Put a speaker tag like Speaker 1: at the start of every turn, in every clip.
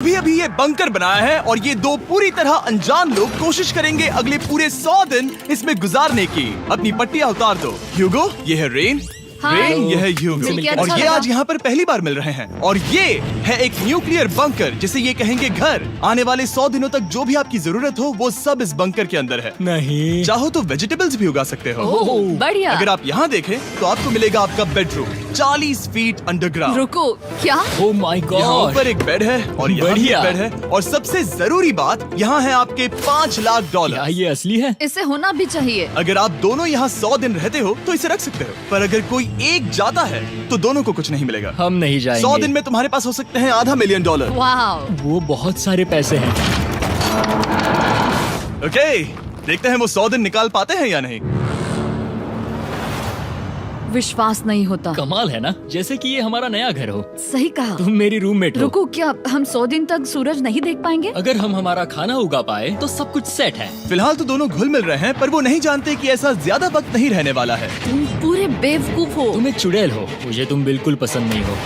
Speaker 1: अभी अभी ये बंकर बनाया है और ये दो पूरी तरह अनजान लोग कोशिश करेंगे अगले पूरे 100 दिन इसमें गुजारने की। अपनी पट्टियां उतार दो। ह्यूगो, ये है रेन। रेन, ये है ह्यूगो और ये आज यहाँ पर पहली बार मिल रहे हैं। और ये है एक न्यूक्लियर बंकर जिसे ये कहेंगे घर। आने वाले 100 दिनों तक जो भी आपकी जरूरत हो वो सब इस बंकर के अंदर है।
Speaker 2: नहीं,
Speaker 1: चाहो तो वेजिटेबल्स भी उगा सकते हो।
Speaker 3: बढ़िया।
Speaker 1: अगर आप यहाँ देखें तो आपको मिलेगा आपका बेडरूम 40 फीट अंडरग्राउंड।
Speaker 3: रुको, क्या?
Speaker 2: ओह माय
Speaker 1: यहाँ
Speaker 2: गॉड,
Speaker 1: ऊपर एक बेड है और यहाँ भी एक
Speaker 2: बढ़िया।
Speaker 1: बेड है और सबसे जरूरी बात यहाँ है आपके $5 लाख।
Speaker 2: क्या ये असली है?
Speaker 3: इसे होना भी चाहिए।
Speaker 1: अगर आप दोनों यहाँ 100 दिन रहते हो तो इसे रख सकते हो, पर अगर कोई एक जाता है तो दोनों को कुछ नहीं मिलेगा।
Speaker 2: हम नहीं जाएंगे।
Speaker 1: 100 दिन में तुम्हारे पास हो सकते हैं $500 मिलियन।
Speaker 3: वाह,
Speaker 2: वो बहुत सारे पैसे हैं।
Speaker 1: ओके, देखते हैं वो 100 दिन निकाल पाते हैं या नहीं।
Speaker 3: विश्वास नहीं होता।
Speaker 2: कमाल है ना, जैसे कि ये हमारा नया घर हो।
Speaker 3: सही कहा।
Speaker 2: तुम मेरी रूममेट हो।
Speaker 3: रुको, क्या हम 100 दिन तक सूरज नहीं देख पाएंगे?
Speaker 2: अगर हम हमारा खाना उगा पाए तो सब कुछ सेट है।
Speaker 1: फिलहाल तो दोनों घुल मिल रहे हैं, पर वो नहीं जानते कि ऐसा ज्यादा वक्त नहीं रहने वाला है।
Speaker 3: तुम पूरे बेवकूफ हो।
Speaker 2: तुम एक चुड़ैल हो, मुझे तुम बिल्कुल पसंद नहीं हो।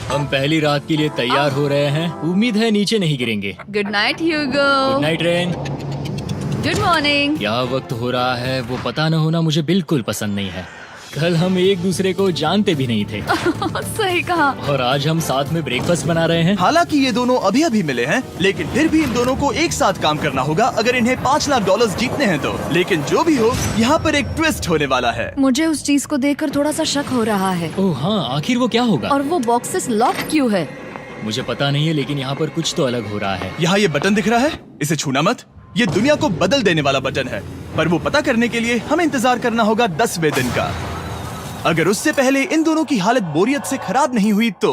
Speaker 2: हम पहली रात के लिए तैयार हो रहे हैं। उम्मीद है नीचे नहीं गिरेंगे।
Speaker 3: Good night Hugo.
Speaker 2: Good night Rain.
Speaker 3: Good morning.
Speaker 2: क्या वक्त हो रहा है वो पता न होना मुझे बिल्कुल पसंद नहीं है। कल हम एक दूसरे को जानते भी नहीं थे
Speaker 3: सही कहा।
Speaker 2: और आज हम साथ में ब्रेकफास्ट बना रहे हैं।
Speaker 1: हालांकि ये दोनों अभी अभी मिले हैं, लेकिन फिर भी इन दोनों को एक साथ काम करना होगा अगर इन्हें $5 लाख जीतने हैं तो। लेकिन जो भी हो, यहाँ पर एक ट्विस्ट होने वाला है।
Speaker 3: मुझे उस चीज को देखकर थोड़ा सा शक हो रहा है।
Speaker 2: ओह हाँ, आखिर वो क्या होगा?
Speaker 3: और वो बॉक्सेस लॉक क्यों है?
Speaker 2: मुझे पता नहीं है, लेकिन यहाँ पर कुछ तो अलग हो रहा है।
Speaker 1: यहाँ ये बटन दिख रहा है, इसे छूना मत। ये दुनिया को बदल देने वाला बटन है, पर वो पता करने के लिए हमें इंतजार करना होगा 10वें दिन का। अगर उससे पहले इन दोनों की हालत बोरियत से खराब नहीं हुई तो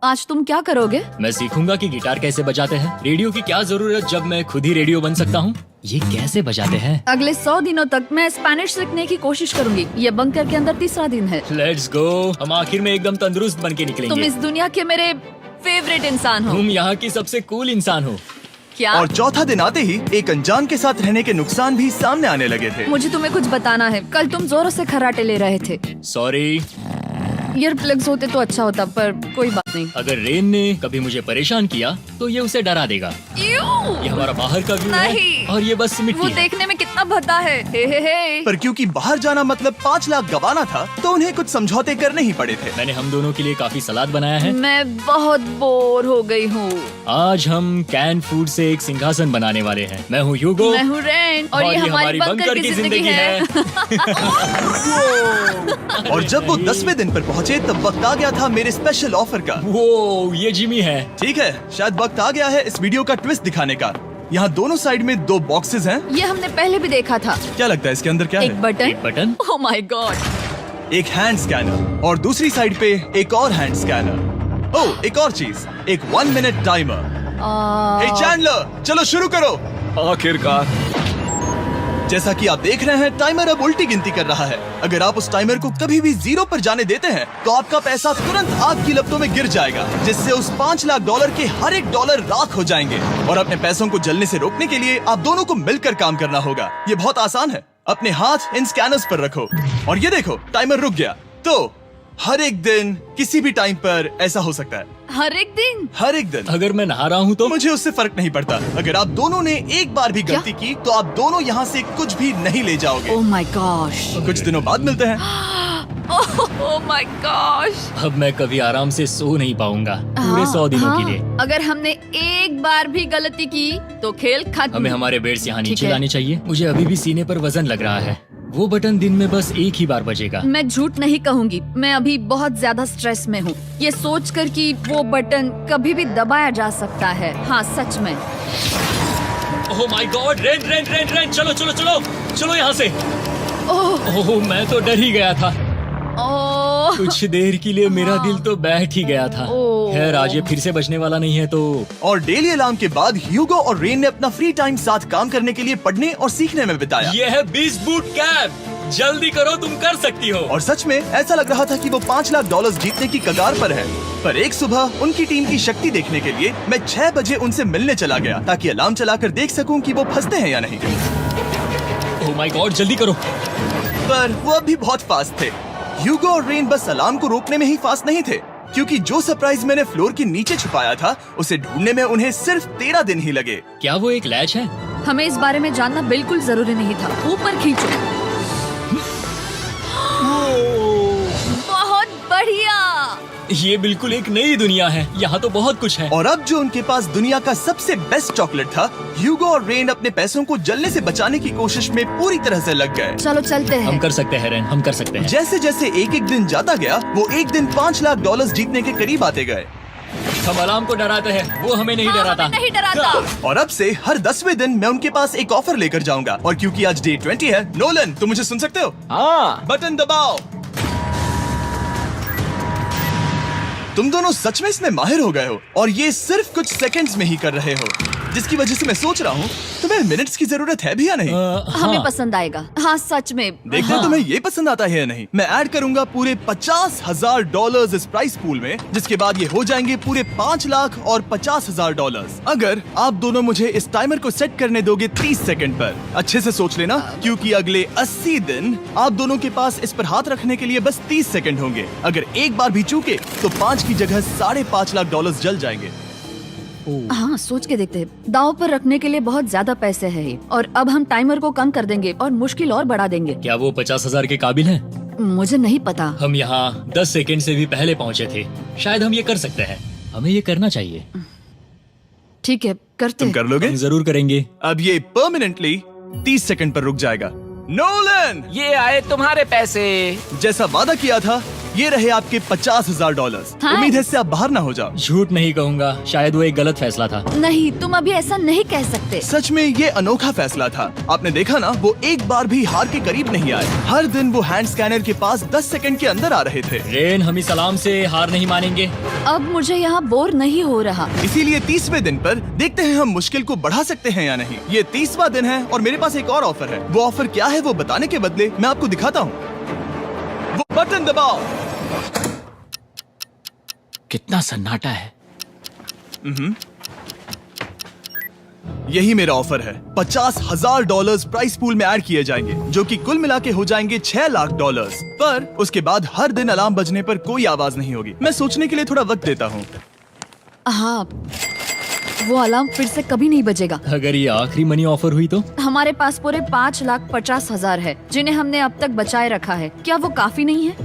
Speaker 3: आज तुम क्या करोगे?
Speaker 2: मैं सीखूंगा कि गिटार कैसे बजाते हैं। रेडियो की क्या जरूरत जब मैं खुद ही रेडियो बन सकता हूँ। ये कैसे बजाते हैं?
Speaker 3: अगले 100 दिनों तक मैं स्पेनिश सीखने की कोशिश करूंगी। ये बंकर के अंदर 3रा दिन है।
Speaker 2: Let's go. हम आखिर में एकदम तंदुरुस्त बन के
Speaker 3: तुम
Speaker 2: निकलेंगे।
Speaker 3: इस दुनिया के मेरे फेवरेट इंसान हो।
Speaker 2: तुम यहाँ की सबसे कूल इंसान हो।
Speaker 3: क्या?
Speaker 1: और चौथा दिन आते ही एक अनजान के साथ रहने के नुकसान भी सामने आने लगे थे।
Speaker 3: मुझे तुम्हें कुछ बताना है। कल तुम जोरों से खर्राटे ले रहे थे।
Speaker 2: सॉरी।
Speaker 3: ईयर प्लग्स होते तो अच्छा होता, पर कोई बात नहीं।
Speaker 2: अगर रेन ने कभी मुझे परेशान किया तो ये उसे डरा देगा। ये हमारा बाहर का व्यू है
Speaker 3: नहीं।
Speaker 2: और ये बस
Speaker 3: वो
Speaker 2: मिट्टी है।
Speaker 3: देखने में कितना भद्दा है। हे।
Speaker 1: पर क्योंकि बाहर जाना मतलब 5 लाख गंवाना था, तो उन्हें कुछ समझौते करने ही पड़े थे।
Speaker 2: मैंने हम दोनों के लिए काफी सलाद बनाया है।
Speaker 3: मैं बहुत बोर हो गई हूँ।
Speaker 2: आज हम कैन फूड से एक सिंहासन बनाने वाले हैं। मैं हूँ ह्यूगो
Speaker 3: मैं हूँ रेन और ये हमारी बंकर की जिंदगी है।
Speaker 1: और जब वो 10वें दिन पर पहुँचे तब वक्त आ गया था मेरे स्पेशल ऑफर का।
Speaker 2: वो ये जिमी है।
Speaker 1: ठीक है, शायद वक्त आ गया है इस वीडियो का ट्विस्ट दिखाने का। यहाँ दोनों साइड में 2 बॉक्सेस हैं।
Speaker 3: ये हमने पहले भी देखा था।
Speaker 1: क्या लगता है इसके अंदर क्या
Speaker 3: एक
Speaker 1: है?
Speaker 3: बटन।
Speaker 2: एक बटन।
Speaker 3: Oh my God.
Speaker 1: एक हैंड स्कैनर और दूसरी साइड पे एक और हैंड स्कैनर। ओह, एक और चीज, एक 1 मिनट टाइमर। हे चैंडलर, चलो शुरू करो।
Speaker 4: आखिरकार।
Speaker 1: जैसा कि आप देख रहे हैं, टाइमर अब उल्टी गिनती कर रहा है। अगर आप उस टाइमर को कभी भी 0 पर जाने देते हैं तो आपका पैसा तुरंत आग की लपटों में गिर जाएगा, जिससे उस $5 लाख के हर एक डॉलर राख हो जाएंगे। और अपने पैसों को जलने से रोकने के लिए आप दोनों को मिलकर काम करना होगा। ये बहुत आसान है। अपने हाथ इन स्कैनर्स पर रखो और ये देखो, टाइमर रुक गया। तो हर एक दिन किसी भी टाइम पर ऐसा हो सकता है।
Speaker 3: हर एक दिन?
Speaker 1: हर एक दिन।
Speaker 2: अगर मैं नहा रहा हूँ तो
Speaker 1: मुझे उससे फर्क नहीं पड़ता। अगर आप दोनों ने एक बार भी गलती की तो आप दोनों यहाँ से कुछ भी नहीं ले जाओगे।
Speaker 3: Oh my gosh.
Speaker 1: कुछ दिनों बाद मिलते हैं।
Speaker 3: Oh my gosh.
Speaker 2: अब मैं कभी आराम से सो नहीं पाऊंगा पूरे 100 दिनों के लिए।
Speaker 3: अगर हमने एक बार भी गलती की तो खेल खत्म।
Speaker 2: हमें हमारे बेड्स यहाँ
Speaker 3: ठीक
Speaker 2: नीचे
Speaker 3: है।
Speaker 2: लाने चाहिए। मुझे अभी भी सीने पर वजन लग रहा है। वो बटन दिन में बस एक ही बार बजेगा।
Speaker 3: मैं झूठ नहीं कहूँगी, मैं अभी बहुत ज्यादा स्ट्रेस में हूँ, ये सोचकर कि वो बटन कभी भी दबाया जा सकता है। हाँ सच में।
Speaker 2: ओह my God, rain rain rain rain, चलो चलो चलो चलो यहाँ से। ओह मैं तो डर ही गया था।
Speaker 3: ओह
Speaker 2: कुछ देर के लिए मेरा दिल तो बैठ ही गया था।
Speaker 3: ओह।
Speaker 2: खैर आज ये फिर से बजने वाला नहीं है तो।
Speaker 1: और डेली अलार्म के बाद ह्यूगो और रेन ने अपना फ्री टाइम साथ काम करने के लिए पढ़ने और सीखने में बिताया।
Speaker 2: ये है 20 बूट कैप। जल्दी करो, तुम कर सकती हो।
Speaker 1: और सच में ऐसा लग रहा था कि वो $5 लाख जीतने की कगार पर है। पर एक सुबह उनकी टीम की शक्ति देखने के लिए मैं 6 बजे उनसे मिलने चला गया, ताकि अलार्म चलाकर देख सकूं कि वो फंसते हैं या नहीं।
Speaker 2: ओह माय गॉड, जल्दी करो।
Speaker 1: पर वो अब भी बहुत फास्ट थे। ह्यूगो और रेन बस अलार्म को रोकने में ही फास्ट नहीं थे, क्योंकि जो सरप्राइज मैंने फ्लोर के नीचे छुपाया था उसे ढूंढने में उन्हें सिर्फ 13 दिन ही लगे।
Speaker 2: क्या वो एक लैच है?
Speaker 3: हमें इस बारे में जानना बिल्कुल जरूरी नहीं था। ऊपर खींचो। बहुत बढ़िया।
Speaker 2: ये बिल्कुल एक नई दुनिया है। यहाँ तो बहुत कुछ है।
Speaker 1: और अब जो उनके पास दुनिया का सबसे बेस्ट चॉकलेट था, ह्यूगो और रेन अपने पैसों को जलने से बचाने की कोशिश में पूरी तरह से लग गए।
Speaker 3: चलो चलते
Speaker 2: हम
Speaker 3: हैं।
Speaker 2: कर सकते हैं रेन, हम कर सकते हैं।
Speaker 1: जैसे जैसे एक एक दिन जाता गया वो एक दिन $5 लाख जीतने के करीब आते गए।
Speaker 2: हम अलार्म को डराते हैं, वो हमें नहीं
Speaker 3: हाँ,
Speaker 2: डराता।
Speaker 3: हमें नहीं डराता।
Speaker 1: और अब से हर 10वें दिन मैं उनके पास एक ऑफर लेकर जाऊंगा। और क्योंकि आज डे 20 है, नोलन तुम मुझे सुन सकते हो?
Speaker 4: हाँ।
Speaker 1: बटन दबाओ। तुम दोनों सच में इसमें माहिर हो गए हो और ये सिर्फ कुछ सेकंड्स में ही कर रहे हो, जिसकी वजह से मैं सोच रहा हूँ तुम्हें मिनट्स की जरूरत है भी या नहीं।
Speaker 3: हमें पसंद आएगा। हाँ सच में।
Speaker 1: देखते हैं तुम्हें ये पसंद आता है या नहीं। मैं ऐड करूंगा पूरे $50,000 इस प्राइस पूल में, जिसके बाद ये हो जाएंगे पूरे $5 लाख और $50,000 अगर आप दोनों मुझे इस टाइमर को सेट करने दोगे 30 सेकंड पर। अच्छे से सोच लेना, क्योंकि अगले 80 दिन आप दोनों के पास इस पर हाथ रखने के लिए बस 30 सेकंड होंगे। अगर एक बार भी चूके तो 5 की जगह $5.5 लाख जल जाएंगे।
Speaker 3: हाँ सोच के देखते हैं। दांव पर रखने के लिए बहुत ज्यादा पैसे है ये। और अब हम टाइमर को कम कर देंगे और मुश्किल और बढ़ा देंगे।
Speaker 2: क्या वो 50,000 के काबिल हैं?
Speaker 3: मुझे नहीं पता।
Speaker 2: हम यहाँ 10 सेकंड से भी पहले पहुँचे थे। शायद हम ये कर सकते हैं। हमें ये करना चाहिए।
Speaker 3: ठीक है करते
Speaker 1: तुम
Speaker 3: हैं।
Speaker 1: कर लोगे?
Speaker 2: हम जरूर करेंगे।
Speaker 1: अब ये परमानेंटली 30 सेकंड पर रुक जाएगा। नोलन,
Speaker 4: ये आए तुम्हारे पैसे।
Speaker 1: जैसा वादा किया था, ये रहे आपके $50,000।
Speaker 3: हाँ।
Speaker 1: उम्मीद है इससे आप बाहर ना हो जाओ।
Speaker 2: झूठ नहीं कहूँगा, शायद वो एक गलत फैसला था।
Speaker 3: नहीं तुम अभी ऐसा नहीं कह सकते।
Speaker 1: सच में ये अनोखा फैसला था। आपने देखा ना, वो एक बार भी हार के करीब नहीं आए। हर दिन वो हैंड स्कैनर के पास 10 सेकंड के अंदर आ रहे थे।
Speaker 2: रेन, हम इस अलार्म से हार नहीं मानेंगे।
Speaker 3: अब मुझे यहाँ बोर नहीं हो रहा।
Speaker 1: इसीलिए 30वें दिन पर देखते हैं हम मुश्किल को बढ़ा सकते हैं या नहीं। ये 30वां दिन है और मेरे पास एक और ऑफर है। वो ऑफर क्या है वो बताने के बदले मैं आपको दिखाता हूँ। वो बटन दबाओ।
Speaker 4: कितना सन्नाटा है।
Speaker 1: यही मेरा ऑफर है। $50,000 प्राइस पूल में ऐड किए जाएंगे, जो कि कुल मिला के हो जाएंगे $6 लाख। पर उसके बाद हर दिन अलार्म बजने पर कोई आवाज नहीं होगी। मैं सोचने के लिए थोड़ा वक्त देता हूँ।
Speaker 3: हाँ वो अलार्म फिर से कभी नहीं बजेगा।
Speaker 2: अगर ये आखिरी मनी ऑफर हुई तो?
Speaker 3: हमारे पास पूरे $5,50,000 है, जिन्हें हमने अब तक बचाए रखा है। क्या वो काफी नहीं है?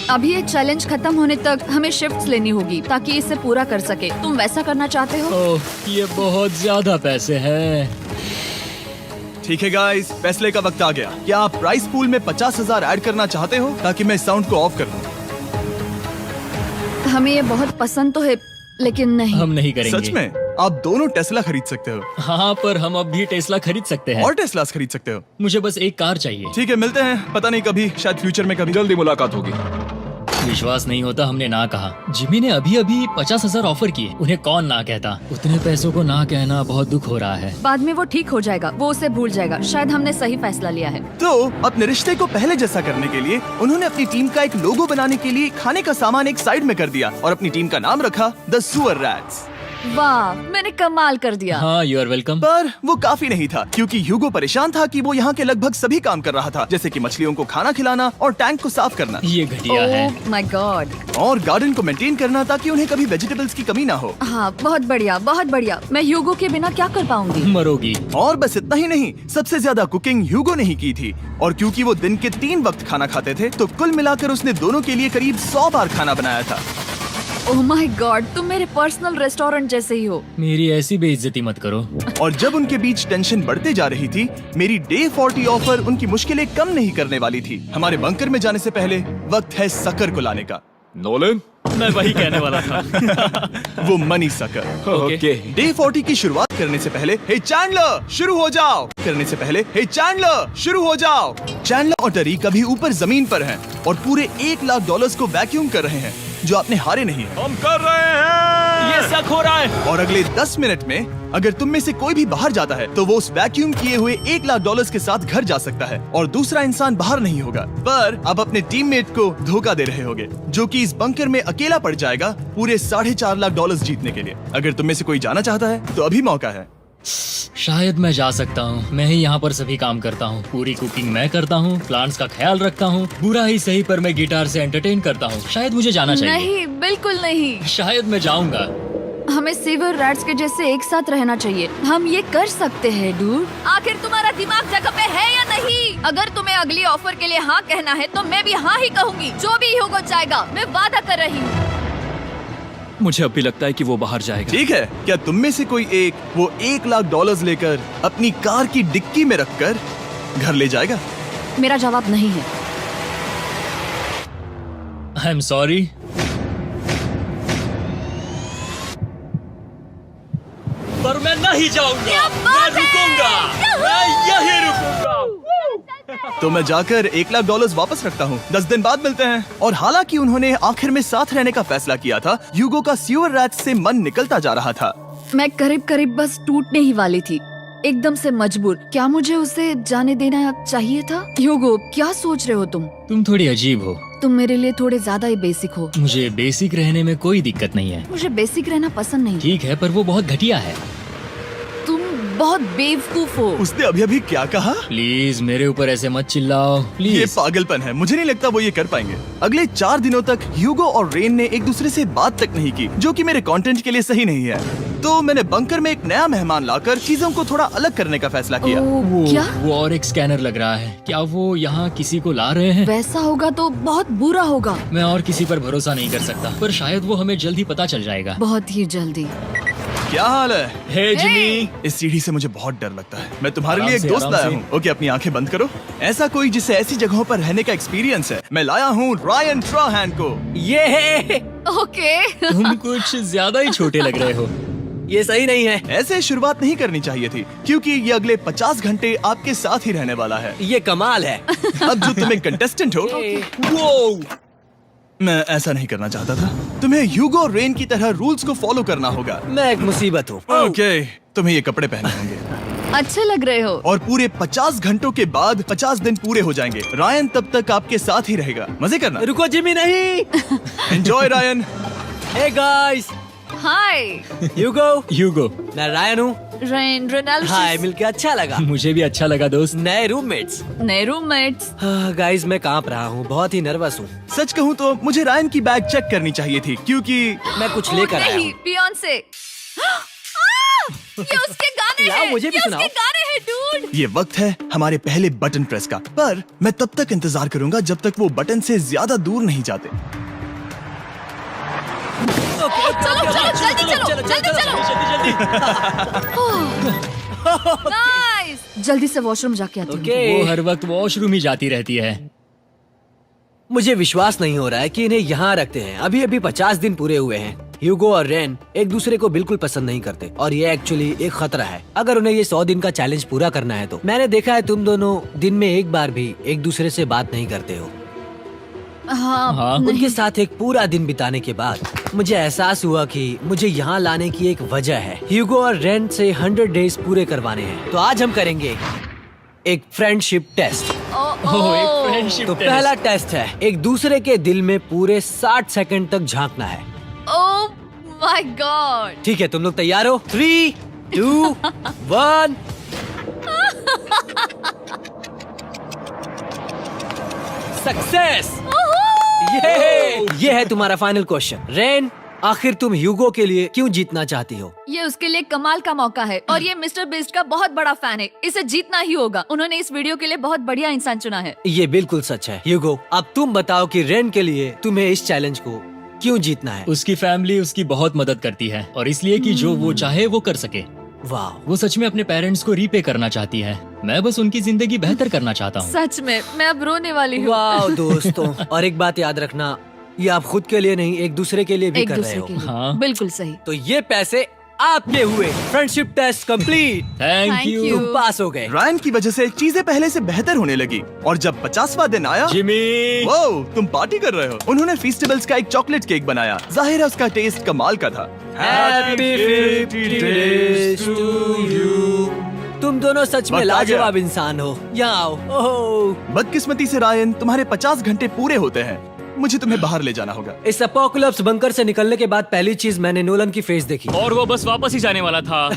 Speaker 3: अभी ये चैलेंज खत्म होने तक हमें शिफ्ट्स लेनी होगी ताकि इसे पूरा कर सके। तुम वैसा करना चाहते हो?
Speaker 2: ओह, ये बहुत ज्यादा पैसे हैं।
Speaker 1: ठीक है गाइस, फैसले का वक्त आ गया। क्या आप प्राइस पूल में 50,000 ऐड करना चाहते हो ताकि मैं साउंड को ऑफ कर दूं?
Speaker 3: हमें ये बहुत पसंद तो है, लेकिन नहीं।
Speaker 2: हम नहीं करेंगे।
Speaker 1: सच में? आप दोनों टेस्ला खरीद सकते हो।
Speaker 2: हाँ, पर हम अब भी टेस्ला खरीद सकते हैं।
Speaker 1: और टेस्लास खरीद सकते हो।
Speaker 2: मुझे बस एक कार चाहिए।
Speaker 1: ठीक है, मिलते हैं। पता नहीं कभी, शायद फ्यूचर में कभी।
Speaker 4: जल्दी मुलाकात होगी।
Speaker 2: विश्वास नहीं होता हमने ना कहा। जिमी ने अभी अभी 50,000 ऑफर किए। उन्हें कौन ना कहता। उतने पैसों को ना कहना बहुत दुख हो रहा है।
Speaker 3: बाद में वो ठीक हो जाएगा, वो उसे भूल जाएगा। शायद हमने सही फैसला लिया है।
Speaker 1: तो अपने रिश्ते को पहले जैसा करने के लिए उन्होंने अपनी टीम का एक लोगो बनाने के लिए खाने का सामान एक साइड में कर दिया और अपनी टीम का नाम रखा द सुअर रैट्स।
Speaker 3: वाह, मैंने कमाल कर दिया।
Speaker 2: हाँ, यू आर वेलकम।
Speaker 1: पर वो काफी नहीं था, क्योंकि ह्यूगो परेशान था कि वो यहाँ के लगभग सभी काम कर रहा था, जैसे कि मछलियों को खाना खिलाना और टैंक को साफ करना
Speaker 2: ये घटिया है।
Speaker 3: ओह माय गॉड।
Speaker 1: और गार्डन को मेंटेन करना ताकि उन्हें कभी वेजिटेबल्स की कमी ना हो।
Speaker 3: हाँ बहुत बढ़िया, बहुत बढ़िया। मैं ह्यूगो के बिना क्या कर पाऊंगी?
Speaker 2: मरोगी।
Speaker 1: और बस इतना ही नहीं, सबसे ज्यादा कुकिंग ह्यूगो ने ही की थी। और क्योंकि वो दिन के 3 वक्त खाना खाते थे, तो कुल मिलाकर उसने दोनों के लिए करीब 100 बार खाना बनाया था।
Speaker 3: ओह माय गॉड, तुम मेरे पर्सनल रेस्टोरेंट जैसे ही हो।
Speaker 2: मेरी ऐसी बेइज्जती मत करो।
Speaker 1: और जब उनके बीच टेंशन बढ़ते जा रही थी, मेरी डे 40 ऑफर उनकी मुश्किलें कम नहीं करने वाली थी। हमारे बंकर में जाने से पहले वक्त है सकर को लाने का।
Speaker 4: नोलन।
Speaker 2: मैं वही कहने वाला था।
Speaker 1: वो मनी सकर।
Speaker 4: ओके।
Speaker 1: डे 40 की शुरुआत करने से पहले हे चैंडलर शुरू हो जाओ करने से पहले हे चैंडलर शुरू हो जाओ। चैंडलर और टरी कभी ऊपर जमीन पर हैं और पूरे $1 लाख को वैक्यूम कर रहे हैं, जो आपने हारे नहीं।
Speaker 4: हम कर रहे हैं।
Speaker 2: ये शक हो रहा है।
Speaker 1: और अगले 10 मिनट में अगर तुम में से कोई भी बाहर जाता है तो वो उस वैक्यूम किए हुए $1 लाख के साथ घर जा सकता है और दूसरा इंसान बाहर नहीं होगा। पर अब अपने टीममेट को धोखा दे रहे होगे, जो कि इस बंकर में अकेला पड़ जाएगा पूरे $4.5 लाख जीतने के लिए। अगर तुम में से कोई जाना चाहता है तो अभी मौका है।
Speaker 2: शायद मैं जा सकता हूँ। मैं ही यहाँ पर सभी काम करता हूँ। पूरी कुकिंग मैं करता हूँ, प्लांट्स का ख्याल रखता हूँ। बुरा ही सही पर मैं गिटार से एंटरटेन करता हूँ। शायद मुझे जाना चाहिए।
Speaker 3: नहीं, बिल्कुल नहीं।
Speaker 2: शायद मैं जाऊंगा।
Speaker 3: हमें सीवर रैट्स के जैसे एक साथ रहना चाहिए। हम ये कर सकते हैं डूड। आखिर तुम्हारा दिमाग जगह पे है या नहीं? अगर तुम्हें अगली ऑफर के लिए हाँ कहना है तो मैं भी हाँ ही कहूँगी। जो भी होगा जाएगा, मैं वादा कर रही हूँ।
Speaker 4: मुझे अब भी लगता है कि वो बाहर जाएगा।
Speaker 1: ठीक है, क्या तुम में से कोई एक वो $1,00,000 लेकर अपनी कार की डिक्की में रखकर घर ले जाएगा?
Speaker 3: मेरा जवाब नहीं है।
Speaker 2: I am sorry. पर मैं नहीं जाऊंगा।
Speaker 3: क्या
Speaker 2: मैं
Speaker 3: बात है?
Speaker 2: रुकूंगा। मैं यही रुकूंगा।
Speaker 1: तो मैं जाकर $1,00,000 वापस रखता हूँ। 10 दिन बाद मिलते हैं। और हालांकि उन्होंने आखिर में साथ रहने का फैसला किया था, ह्यूगो का सीवर रैट से मन निकलता जा रहा था।
Speaker 3: मैं करीब करीब बस टूटने ही वाली थी, एकदम से मजबूर। क्या मुझे उसे जाने देना चाहिए था? ह्यूगो, क्या सोच रहे हो तुम?
Speaker 2: तुम थोड़ी अजीब हो।
Speaker 3: तुम मेरे लिए थोड़े ज्यादा ही बेसिक हो।
Speaker 2: मुझे बेसिक रहने में कोई दिक्कत नहीं है।
Speaker 3: मुझे बेसिक रहना पसंद नहीं।
Speaker 2: ठीक है, पर वो बहुत घटिया है।
Speaker 3: तुम बहुत बेवकूफ हो।
Speaker 1: उसने अभी अभी क्या कहा?
Speaker 2: प्लीज मेरे ऊपर ऐसे मत चिल्लाओ
Speaker 1: ये
Speaker 2: प्लीज।
Speaker 1: पागलपन है। मुझे नहीं लगता वो ये कर पाएंगे। अगले 4 दिनों तक ह्यूगो और रेन ने एक दूसरे से बात तक नहीं की, जो कि मेरे कंटेंट के लिए सही नहीं है। तो मैंने बंकर में एक नया मेहमान लाकर चीजों को थोड़ा अलग करने का फैसला किया।
Speaker 3: ओ, क्या?
Speaker 2: वो और एक स्कैनर लग रहा है। क्या वो यहाँ किसी को ला रहे हैं?
Speaker 3: वैसा होगा तो बहुत बुरा होगा।
Speaker 2: मैं और किसी पर भरोसा नहीं कर सकता, पर शायद वो हमें जल्द ही पता चल जाएगा।
Speaker 3: बहुत ही जल्दी।
Speaker 1: क्या हाल है?
Speaker 2: हे जिमी।
Speaker 1: इस सीढ़ी से मुझे बहुत डर लगता है। मैं तुम्हारे
Speaker 2: आराम
Speaker 1: लिए एक
Speaker 2: से,
Speaker 1: दोस्त
Speaker 2: आराम
Speaker 1: लाया
Speaker 2: से।
Speaker 1: हूँ। ओके, अपनी आंखें बंद करो। ऐसा कोई जिसे ऐसी जगहों पर रहने का एक्सपीरियंस है। मैं लाया हूँ रायन ट्राहैन को।
Speaker 4: ये
Speaker 3: ओके।
Speaker 2: तुम कुछ ज्यादा ही छोटे लग रहे हो।
Speaker 4: ये सही नहीं है।
Speaker 1: ऐसे शुरुआत नहीं करनी चाहिए थी, क्योंकि ये अगले 50 घंटे आपके साथ ही रहने वाला है।
Speaker 4: ये कमाल है।
Speaker 1: अब जो तुम एक कंटेस्टेंट हो, वो मैं ऐसा नहीं करना चाहता था। तुम्हें ह्यूगो और रेन की तरह रूल्स को फॉलो करना होगा।
Speaker 4: मैं एक मुसीबत हूँ।
Speaker 1: ओके, तुम्हें ये कपड़े पहनने होंगे।
Speaker 3: अच्छे लग रहे हो।
Speaker 1: और पूरे 50 घंटों के बाद 50 दिन पूरे हो जाएंगे। रायन तब तक आपके साथ ही रहेगा। मजे करना।
Speaker 4: रुको जिमी, नहीं।
Speaker 1: Enjoy Ryan.
Speaker 4: हे गाइस,
Speaker 3: हाय
Speaker 2: ह्यूगो।
Speaker 4: मैं रायन हूँ।
Speaker 3: Rain Reynold.
Speaker 4: हाय, मिलके अच्छा लगा।
Speaker 2: मुझे भी अच्छा लगा दोस्त।
Speaker 4: नए रूममेट्स।
Speaker 3: नए रूममेट्स।
Speaker 4: गाइस, मैं कांप रहा हूँ, बहुत ही नर्वस हूँ।
Speaker 1: सच कहूँ तो मुझे रायन की बैग चेक करनी चाहिए थी, क्योंकि
Speaker 4: मैं कुछ लेकर आया
Speaker 3: नहीं,
Speaker 4: हूँ।
Speaker 3: बियॉन्से। ये उसके गाने
Speaker 4: लाओ,
Speaker 3: हैं।
Speaker 4: मुझे भी
Speaker 3: ये
Speaker 4: सुनाओ।
Speaker 3: उसके गाने हैं डूड।
Speaker 1: ये वक्त है हमारे पहले बटन प्रेस का। पर मैं तब तक इंतजार करूंगा जब तक वो बटन से ज्यादा दूर नहीं जाते।
Speaker 3: चलो जल्दी नाइस। जल्दी से वॉशरूम जाके आती हूँ।
Speaker 4: ओके।
Speaker 2: वो हर वक्त वॉशरूम ही जाती रहती है।
Speaker 4: मुझे विश्वास नहीं हो रहा है कि इन्हें यहाँ रखते हैं। अभी अभी 50 दिन पूरे हुए हैं। ह्यूगो और रेन एक दूसरे को बिल्कुल पसंद नहीं करते और ये एक्चुअली एक खतरा है। अगर उन्हें ये 100 दिन का चैलेंज पूरा करना है तो। मैंने देखा है तुम दोनों दिन में एक बार भी एक दूसरे से बात नहीं करते हो।
Speaker 3: हाँ,
Speaker 4: उनके साथ एक पूरा दिन बिताने के बाद मुझे एहसास हुआ कि मुझे यहाँ लाने की एक वजह है। ह्यूगो और रेन से 100 डेज पूरे करवाने हैं। तो आज हम करेंगे एक फ्रेंडशिप टेस्ट।
Speaker 2: ओह, एक फ्रेंडशिप
Speaker 4: तो
Speaker 2: टेस्ट।
Speaker 4: पहला टेस्ट है, एक दूसरे के दिल में पूरे 60 सेकंड तक झांकना है।
Speaker 3: ओह माय गॉड।
Speaker 4: ठीक है, तुम लोग तैयार हो? 3, 2, 1। सक्सेस। ये है तुम्हारा फाइनल क्वेश्चन। रेन, आखिर तुम ह्यूगो के लिए क्यों जीतना चाहती हो?
Speaker 3: ये उसके लिए कमाल का मौका है और ये मिस्टर बीस्ट का बहुत बड़ा फैन है। इसे जीतना ही होगा। उन्होंने इस वीडियो के लिए बहुत बढ़िया इंसान चुना है।
Speaker 4: ये बिल्कुल सच है। ह्यूगो, अब तुम बताओ कि रेन के लिए तुम्हें इस चैलेंज को क्यों जीतना है?
Speaker 2: उसकी फैमिली उसकी बहुत मदद करती है और इसलिए कि जो वो चाहे वो कर सके।
Speaker 4: वाह,
Speaker 2: वो सच में अपने पेरेंट्स को रीपे करना चाहती है। मैं बस उनकी जिंदगी बेहतर करना चाहता हूँ।
Speaker 3: सच में मैं अब रोने वाली हूँ।
Speaker 4: वाह दोस्तों। और एक बात याद रखना, ये आप खुद के लिए नहीं, एक दूसरे के लिए भी
Speaker 3: एक
Speaker 4: कर रहे
Speaker 3: दूसरे
Speaker 4: हो।
Speaker 3: के लिए।
Speaker 2: हाँ।
Speaker 3: बिल्कुल सही।
Speaker 4: तो ये पैसे आपके हुए। Friendship test complete.
Speaker 2: Thank
Speaker 3: Thank
Speaker 2: you
Speaker 3: you।
Speaker 4: तुम पास हो गए।
Speaker 1: रायन की वजह से चीजें पहले से बेहतर होने लगी। और जब 50वां दिन आया,
Speaker 2: जिमी।
Speaker 1: वो तुम पार्टी कर रहे हो। उन्होंने फीस्टेबल्स का एक चॉकलेट केक बनाया। जाहिर है उसका टेस्ट कमाल का था।
Speaker 4: Happy 50 days to you। तुम दोनों सच में
Speaker 1: वक्त आ गया।
Speaker 4: लाजवाब इंसान हो। यहाँ आओ। ओह,
Speaker 1: बदकिस्मती से रायन, तुम्हारे 50 घंटे पूरे होते हैं। मुझे तुम्हें बाहर ले जाना होगा।
Speaker 4: इस अपोकलिप्स बंकर से निकलने के बाद पहली चीज मैंने नोलन की फेस देखी।
Speaker 5: और वो बस वापस ही जाने वाला था।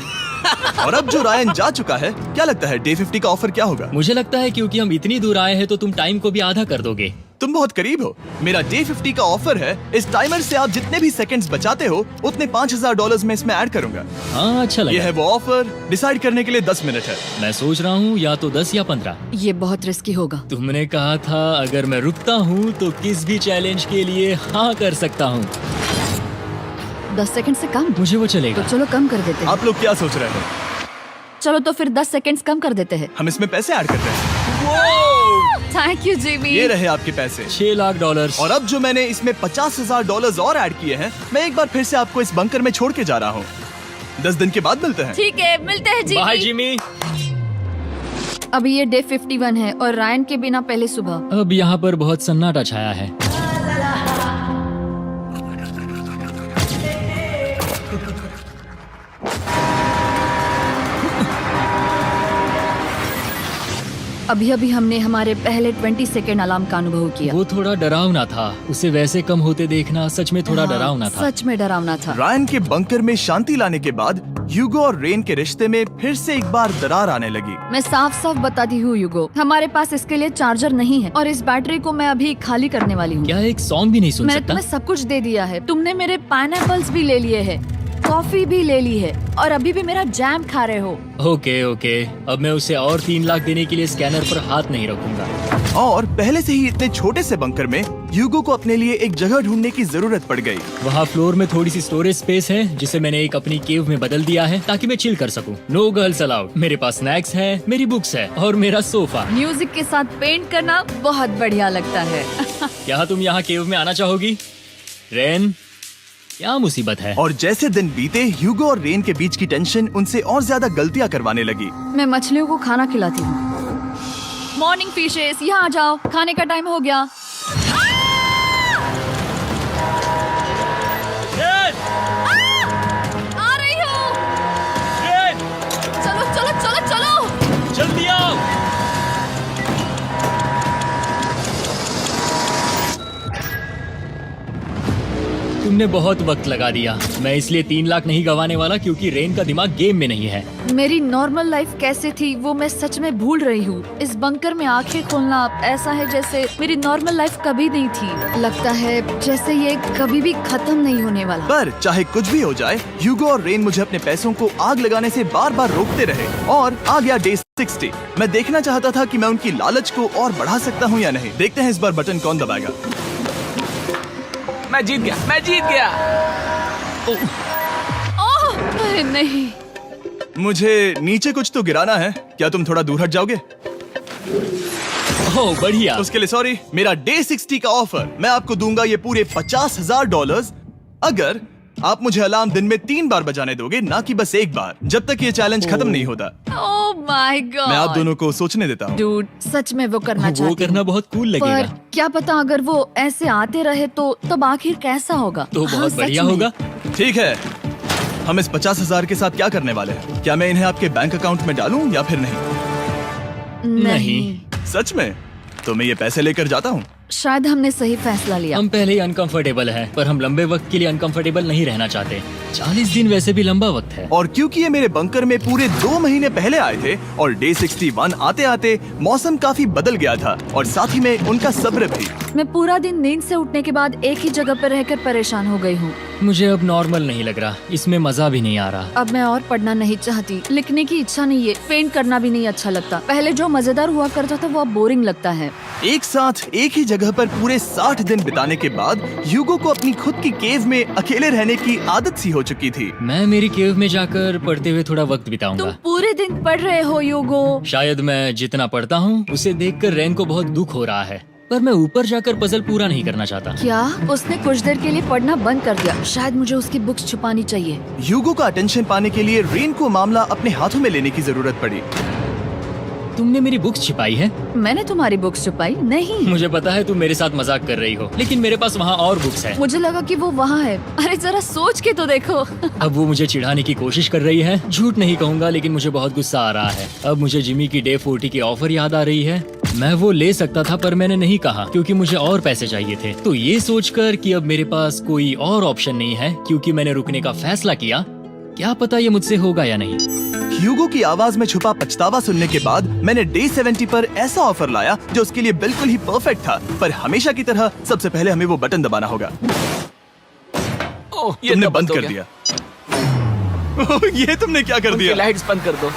Speaker 1: और अब जो रायन जा चुका है, क्या लगता है डे 50 का ऑफर क्या होगा?
Speaker 2: मुझे लगता है क्योंकि हम इतनी दूर आए हैं तो तुम टाइम को भी आधा कर दोगे।
Speaker 1: तुम बहुत करीब हो। मेरा डे 50 का ऑफर है, इस टाइमर से आप जितने भी सेकंड्स बचाते हो उतने $5000 में इसमें ऐड करूंगा।
Speaker 2: हाँ अच्छा
Speaker 1: ये
Speaker 2: लगा।
Speaker 1: है वो ऑफर, डिसाइड करने के लिए 10 मिनट है।
Speaker 2: मैं सोच रहा हूँ या तो 10 या 15।
Speaker 3: ये बहुत रिस्की होगा।
Speaker 2: तुमने कहा था अगर मैं रुकता हूँ तो किस भी चैलेंज के लिए हाँ कर सकता हूँ।
Speaker 3: 10 सेकंड से कम?
Speaker 2: मुझे वो
Speaker 3: तो
Speaker 2: चलेगा।
Speaker 3: चलो कम कर देते हैं।
Speaker 1: आप लोग क्या सोच रहे हैं?
Speaker 3: चलो तो फिर 10 सेकंड्स कम कर देते हैं।
Speaker 1: हम इसमें पैसे ऐड करते हैं।
Speaker 3: Thank you Jimmy.
Speaker 1: ये रहे आपके पैसे।
Speaker 2: $6 लाख।
Speaker 1: और अब जो मैंने इसमें $50,000 और ऐड किए हैं, मैं एक बार फिर से आपको इस बंकर में छोड़ के जा रहा हूँ। 10 दिन के बाद मिलते हैं।
Speaker 3: ठीक है, मिलते हैं
Speaker 2: बाय
Speaker 3: जिमी।
Speaker 2: जिमी।
Speaker 3: अभी ये डे 51 है और रायन के बिना पहले सुबह।
Speaker 2: अब यहाँ पर बहुत सन्नाटा छाया है।
Speaker 3: अभी अभी हमने हमारे पहले 20 सेकेंड अलार्म का अनुभव किया।
Speaker 2: वो थोड़ा डरावना था। उसे वैसे कम होते देखना सच में थोड़ा
Speaker 3: हाँ,
Speaker 2: डरावना था।
Speaker 3: सच में डरावना था।
Speaker 1: रायन के बंकर में शांति लाने के बाद ह्यूगो और रेन के रिश्ते में फिर से एक बार दरार आने लगी।
Speaker 3: मैं साफ साफ बताती हूँ यूगो, हमारे पास इसके लिए चार्जर नहीं है और इस बैटरी को मैं अभी खाली करने वाली हूँ।
Speaker 2: क्या एक सॉन्ग भी नहीं सुन
Speaker 3: मैंने
Speaker 2: सकता?
Speaker 3: तुम्हें सब कुछ दे दिया है। तुमने मेरे पाइनएप्पल्स भी ले लिए हैं, कॉफी भी ले ली है और अभी भी मेरा जैम खा रहे हो।
Speaker 2: ओके ओके, अब मैं उसे और 3 लाख देने के लिए स्कैनर पर हाथ नहीं रखूंगा।
Speaker 1: और पहले से ही इतने छोटे से बंकर में ह्यूगो को अपने लिए एक जगह ढूंढने की जरूरत पड़ गई।
Speaker 2: वहाँ फ्लोर में थोड़ी सी स्टोरेज स्पेस है जिसे मैंने एक अपनी केव में बदल दिया है ताकि मैं चिल कर सकूं। No girls allowed. मेरे पास स्नैक्स है, मेरी बुक्स है और मेरा सोफा।
Speaker 3: म्यूजिक के साथ पेंट करना बहुत बढ़िया लगता है।
Speaker 2: क्या तुम यहाँ केव में आना चाहोगी? रेन, क्या मुसीबत है?
Speaker 1: और जैसे दिन बीते, ह्यूगो और रेन के बीच की टेंशन उनसे और ज्यादा गलतियां करवाने लगी।
Speaker 3: मैं मछलियों को खाना खिलाती हूँ। मॉर्निंग फिशेस, यहाँ आ जाओ, खाने का टाइम हो गया। आ रही हूँ। चलो चलो चलो चलो।
Speaker 2: जल्दी आओ। तुमने बहुत वक्त लगा दिया। मैं इसलिए 3 लाख नहीं गंवाने वाला क्योंकि रेन का दिमाग गेम में नहीं है।
Speaker 3: मेरी नॉर्मल लाइफ कैसे थी वो मैं सच में भूल रही हूँ। इस बंकर में आंखें खोलना ऐसा है जैसे मेरी नॉर्मल लाइफ कभी नहीं थी। लगता है जैसे ये कभी भी खत्म नहीं होने वाला।
Speaker 1: पर चाहे कुछ भी हो जाए, ह्यूगो और रेन मुझे अपने पैसों को आग लगाने से बार बार रोकते रहे। और आ गया डे 60। मैं देखना चाहता था कि मैं उनकी लालच को और बढ़ा सकता हूँ या नहीं। देखते हैं इस बार बटन कौन दबाएगा।
Speaker 4: मैं जीत गया, मैं जीत गया।
Speaker 3: ओह अरे नहीं।
Speaker 1: मुझे नीचे कुछ तो गिराना है। क्या तुम थोड़ा दूर हट जाओगे?
Speaker 2: ओह बढ़िया।
Speaker 1: उसके लिए सॉरी। मेरा डे 60 का ऑफर, मैं आपको दूंगा ये पूरे $50,000 अगर आप मुझे अलार्म दिन में 3 बार बजाने दोगे, ना कि बस 1 बार, जब तक ये चैलेंज खत्म नहीं होता।
Speaker 3: ओह माय गॉड।
Speaker 1: मैं आप दोनों को सोचने देता हूँ।
Speaker 3: डूड, सच में वो करना चाहती
Speaker 2: वो
Speaker 3: हूँ।
Speaker 2: करना बहुत कूल
Speaker 3: पर
Speaker 2: लगेगा।
Speaker 3: क्या पता अगर वो ऐसे आते रहे तो तब आखिर कैसा होगा?
Speaker 2: तो
Speaker 3: हाँ,
Speaker 2: बहुत
Speaker 3: सच
Speaker 2: बढ़िया
Speaker 3: में।
Speaker 2: होगा।
Speaker 1: ठीक है, हम इस 50,000 के साथ क्या करने वाले हैं? क्या मैं इन्हें आपके बैंक अकाउंट में डालूं या फिर नहीं?
Speaker 2: नहीं।
Speaker 1: सच में? तो मैं ये पैसे लेकर जाता हूँ।
Speaker 3: शायद हमने सही फैसला लिया।
Speaker 2: हम पहले ही अनकंफर्टेबल हैं, पर हम लंबे वक्त के लिए अनकंफर्टेबल नहीं रहना चाहते। 40 दिन वैसे भी लंबा वक्त है।
Speaker 1: और क्योंकि ये मेरे बंकर में पूरे 2 महीने पहले आए थे और डे 61 आते आते मौसम काफी बदल गया था और साथ ही में उनका सब्र भी।
Speaker 3: मैं पूरा दिन नींद से उठने के बाद एक ही जगह पर रहकर परेशान हो गई हूँ।
Speaker 2: मुझे अब नॉर्मल नहीं लग रहा, इसमें मजा भी नहीं आ रहा।
Speaker 3: अब मैं और पढ़ना नहीं चाहती, लिखने की इच्छा नहीं है, पेंट करना भी नहीं अच्छा लगता। पहले जो मजेदार हुआ करता था वो अब बोरिंग लगता है।
Speaker 1: एक साथ एक ही जगह पर पूरे 60 दिन बिताने के बाद ह्यूगो को अपनी खुद की केव में अकेले रहने की आदत सी हो चुकी थी।
Speaker 2: मैं मेरी केव में जाकर पढ़ते हुए थोड़ा वक्त
Speaker 3: तुम
Speaker 2: बिताऊंगा।
Speaker 3: पूरे दिन पढ़ रहे हो यूगो।
Speaker 2: शायद मैं जितना पढ़ता हूँ उसे देखकर रेन को बहुत दुख हो रहा है, पर मैं ऊपर जाकर पजल पूरा नहीं करना चाहता।
Speaker 3: क्या उसने कुछ देर के लिए पढ़ना बंद कर दिया? शायद मुझे उसकी बुक्स छुपानी चाहिए।
Speaker 1: ह्यूगो का अटेंशन पाने के लिए रेन को मामला अपने हाथों में लेने की जरूरत पड़ी।
Speaker 2: तुमने मेरी बुक्स छिपाई है?
Speaker 3: मैंने तुम्हारी बुक्स छुपाई नहीं।
Speaker 2: मुझे पता है तुम मेरे साथ मजाक कर रही हो, लेकिन मेरे पास वहाँ और बुक्स है।
Speaker 3: मुझे लगा कि वो वहाँ है। अरे जरा सोच के तो देखो।
Speaker 2: अब वो मुझे चिढ़ाने की कोशिश कर रही है। झूठ नहीं कहूंगा, लेकिन मुझे बहुत गुस्सा आ रहा है। अब मुझे जिमी की डे 40 की ऑफर याद आ रही है। मैं वो ले सकता था पर मैंने नहीं कहा क्योंकि मुझे और पैसे चाहिए थे। तो ये सोचकर कि अब मेरे पास कोई और ऑप्शन नहीं है क्योंकि मैंने रुकने का फैसला किया, क्या पता ये मुझसे होगा या नहीं।
Speaker 1: ह्यूगो की आवाज में छुपा पछतावा सुनने के बाद मैंने डे 70 पर ऐसा ऑफर लाया जो उसके लिए बिल्कुल ही परफेक्ट था। पर हमेशा की तरह सबसे पहले हमें वो बटन दबाना होगा।
Speaker 5: ओह, ये
Speaker 1: तुमने
Speaker 5: तो
Speaker 1: बंद
Speaker 5: हो
Speaker 1: कर
Speaker 5: गया।
Speaker 1: दिया। ओह, ये तुमने क्या कर
Speaker 5: उनकी
Speaker 1: दिया?
Speaker 5: लाइट्स बंद कर दो।